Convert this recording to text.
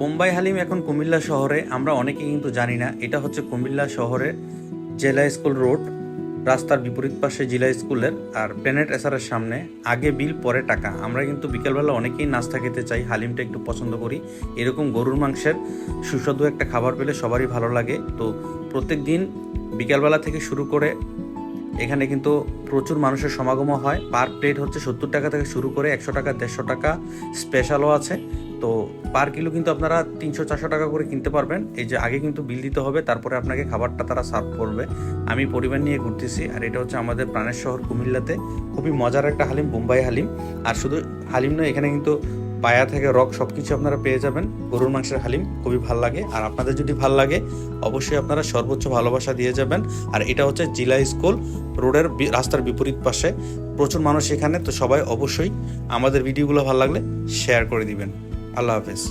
বোম্বাই হালিম এখন কুমিল্লা শহরে, আমরা অনেকেই কিন্তু জানি না এটা হচ্ছে কুমিল্লা শহরের জেলা স্কুল রোড, রাস্তার বিপরীত পাশে জেলা স্কুলের আর প্ল্যানেট এসারের সামনে। আগে বিল পরে টাকা। আমরা কিন্তু বিকেলবেলা অনেকেই নাস্তা খেতে চাই, হালিমটা একটু পছন্দ করি। এরকম গরুর মাংসের সুস্বাদু একটা খাবার পেলে সবারই ভালো লাগে। তো প্রত্যেক দিন বিকেলবেলা থেকে শুরু করে এখানে কিন্তু প্রচুর মানুষের সমাগমও হয়। পার প্লেট হচ্ছে 70 টাকা থেকে শুরু করে 100 টাকা, 150 টাকা, স্পেশালও আছে। তো পার কিলো কিন্তু আপনারা 300-400 টাকা করে কিনতে পারবেন। এই যে আগে কিন্তু বিল দিতে হবে, তারপরে আপনাকে খাবারটা তারা সার্ভ করবে। আমি পরিবার নিয়ে ঘুরতেছি, আর এটা হচ্ছে আমাদের প্রাণের শহর কুমিল্লাতে খুবই মজার একটা হালিম, বোম্বাই হালিম। আর শুধু হালিম নয়, এখানে কিন্তু পায়া থেকে রক সব কিছু আপনারা পেয়ে যাবেন। গরুর মাংসের হালিম খুবই ভাল লাগে, আর আপনাদের যদি ভাল লাগে অবশ্যই আপনারা সর্বোচ্চ ভালোবাসা দিয়ে যাবেন। আর এটা হচ্ছে জিলা স্কুল রোডের রাস্তার বিপরীত পাশে, প্রচুর মানুষ এখানে। তো সবাই অবশ্যই আমাদের ভিডিওগুলো ভালো লাগলে শেয়ার করে দিবেন। আল্লাহ হাফেজ।